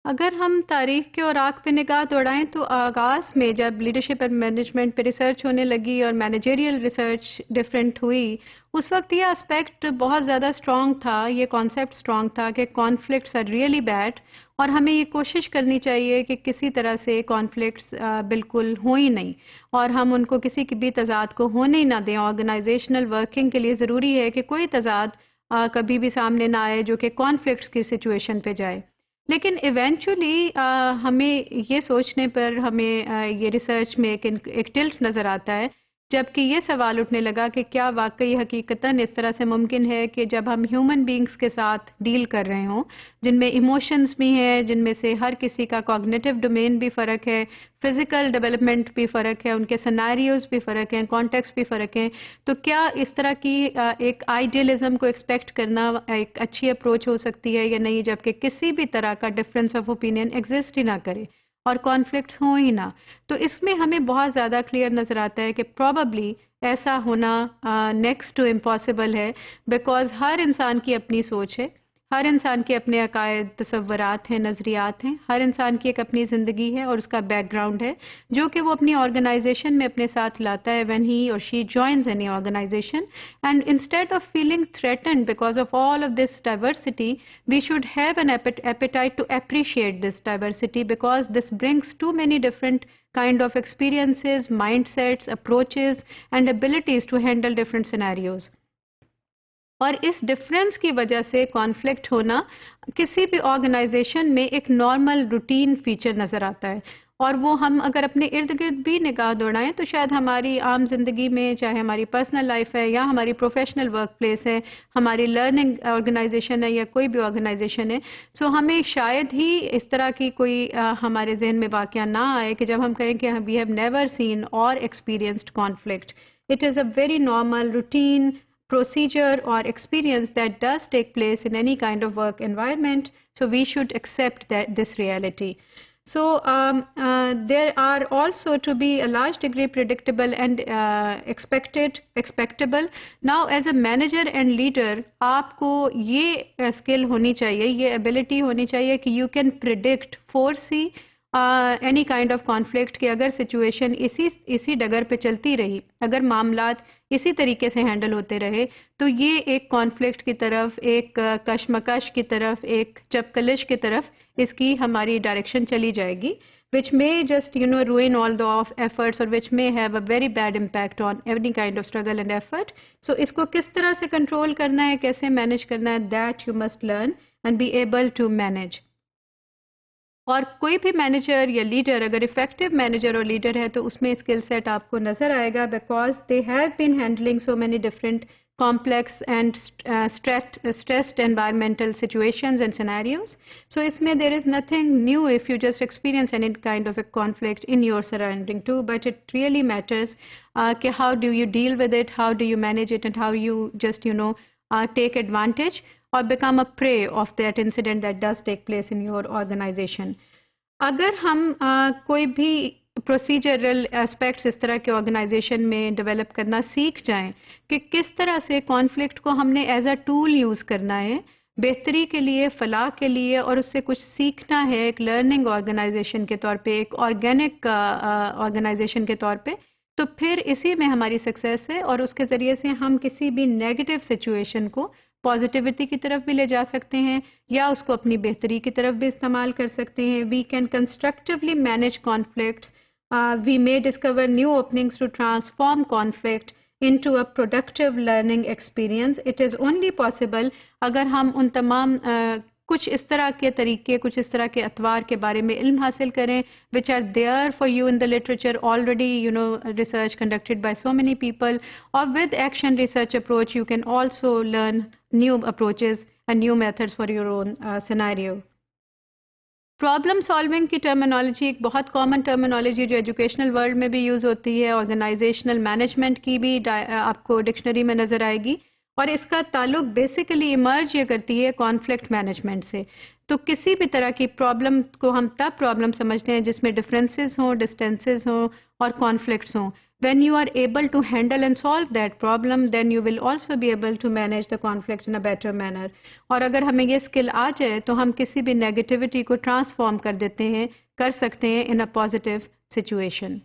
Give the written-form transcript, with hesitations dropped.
अगर हम तारीख के औराक पे निगाह दौड़ाएं तो आगाज़ में जब लीडरशिप एंड मैनेजमेंट पे रिसर्च होने लगी और मैनेजरियल रिसर्च डिफरेंट हुई, उस वक्त ये एस्पेक्ट बहुत ज़्यादा स्ट्रॉन्ग था, ये कॉन्सेप्ट स्ट्रॉन्ग था कि कॉन्फ्लिक्ट्स आर रियली बैड और हमें ये कोशिश करनी चाहिए कि किसी तरह से कॉन्फ्लिक्ट्स बिल्कुल हो ही नहीं और हम उनको किसी की भी तज़ाद को होने ही ना दें। ऑर्गेनाइजेशनल वर्किंग के लिए ज़रूरी है कि कोई तज़ाद कभी भी सामने ना आए जो कि कॉन्फ्लिक्ट्स की सिचुएशन पे जाए। लेकिन इवेंचुअली हमें ये सोचने पर हमें ये रिसर्च में एक टिल्ट नज़र आता है, जबकि ये सवाल उठने लगा कि क्या वाकई हकीकतन इस तरह से मुमकिन है कि जब हम ह्यूमन बींग्स के साथ डील कर रहे हों, जिनमें इमोशंस भी हैं, जिनमें से हर किसी का कॉग्निटिव डोमेन भी फ़र्क है, फिज़िकल डेवलपमेंट भी फ़र्क है, उनके सिनेरियोज़ भी फ़र्क हैं, कॉन्टेक्स्ट भी फ़र्क हैं, तो क्या इस तरह की एक आइडियलिज्म को एक्सपेक्ट करना एक अच्छी अप्रोच हो सकती है या नहीं, जबकि किसी भी तरह का डिफरेंस ऑफ ओपिनियन एग्जिस्ट ही ना करे और कॉन्फ्लिक्ट्स हों ही ना। तो इसमें हमें बहुत ज़्यादा क्लियर नज़र आता है कि प्रॉबली ऐसा होना नेक्स्ट टू इम्पॉसिबल है, बिकॉज़ हर इंसान की अपनी सोच है, हर इंसान के अपने अकायद, तसव्वुरात हैं, नज़रियात हैं, हर इंसान की एक अपनी ज़िंदगी है और उसका बैकग्राउंड है जो कि वो अपनी ऑर्गेनाइजेशन में अपने साथ लाता है व्हेन ही और she joins any organization. And instead of feeling threatened because of all of this diversity, we should have an appetite to appreciate this diversity because this brings too many different kind of experiences, mindsets, approaches and abilities to handle different scenarios. और इस difference की वजह से conflict होना किसी भी organisation में एक नॉर्मल रूटीन फीचर नज़र आता है और वो हम अगर अपने इर्द गिर्द भी निगाह दौड़ाएं तो शायद हमारी आम जिंदगी में, चाहे हमारी पर्सनल लाइफ है या हमारी प्रोफेशनल वर्क प्लेस है, हमारी लर्निंग ऑर्गेनाइजेशन है या कोई भी ऑर्गेनाइजेशन है, सो हमें शायद ही इस तरह की कोई हमारे जहन में वाक़या ना आए कि जब हम कहें कि वी हैव नेवर सीन और experienced conflict. It is a very normal routine procedure or experience that does take place in any kind of work environment, so we should accept that this reality. So there are also to be a large degree predictable and expectable. Now as a manager and leader, आपको ये skill होनी चाहिए, ये ability होनी चाहिए कि you can predict, foresee any kind of conflict कि अगर situation इसी डगर पे चलती रही, अगर मामलात इसी तरीके से हैंडल होते रहे, तो ये एक कॉन्फ्लिक्ट की तरफ, एक कशमकश की तरफ, एक चपकलिश की तरफ इसकी हमारी डायरेक्शन चली जाएगी, which may just ruin all the efforts or which may have a very bad impact on any kind of struggle and effort. So इसको किस तरह से कंट्रोल करना है, कैसे मैनेज करना है, that you must learn and be able to manage. और कोई भी मैनेजर या लीडर अगर इफेक्टिव मैनेजर और लीडर है तो उसमें स्किल सेट आपको नज़र आएगा, because they have been handling so many different complex and stressed environmental situations and scenarios. So इसमें there is nothing new if you just experience any kind of a conflict in your surrounding too, but it really matters कि how do you deal with it, how do you manage it, and how you just take advantage or become a prey of that incident that does take place in your organization. अगर हम कोई भी procedural aspects इस तरह के organisation में develop करना सीख जाएं कि किस तरह से कॉन्फ्लिक्ट को हमने एज अ टूल यूज़ करना है बेहतरी के लिए, फलाह के लिए, और उससे कुछ सीखना है एक लर्निंग ऑर्गेनाइजेशन के तौर पे, एक ऑर्गेनिक ऑर्गेनाइजेशन के तौर पे, तो फिर इसी में हमारी सक्सेस है और उसके ज़रिए से हम किसी भी नेगेटिव सिचुएशन को पॉजिटिविटी की तरफ भी ले जा सकते हैं या उसको अपनी बेहतरी की तरफ भी इस्तेमाल कर सकते हैं. We can constructively manage conflicts. We may discover new openings to transform conflict into a productive learning experience. It is only possible अगर हम उन तमाम कुछ इस तरह के तरीके, कुछ इस तरह के अतवार के बारे में इल्म हासिल करें, which are there for you in the literature already, research conducted by so many people, or with action research approach you can also learn new approaches and new methods for your own scenario. Problem solving की terminology एक बहुत common terminology जो educational world में भी use होती है, organisational management की भी आपको डिक्शनरी में नज़र आएगी और इसका ताल्लुक बेसिकली इमर्ज ये करती है कॉन्फ्लिक्ट मैनेजमेंट से. तो किसी भी तरह की प्रॉब्लम को हम तब प्रॉब्लम समझते हैं जिसमें डिफरेंसेस हों, डिस्टेंसेस हों और कॉन्फ्लिक्ट्स हों. When you are able to handle and solve that problem, then you will also be able to manage the conflict in a better manner. और अगर हमें ये skill आ जाए तो हम किसी भी negativity को transform कर देते हैं, कर सकते हैं in a positive situation.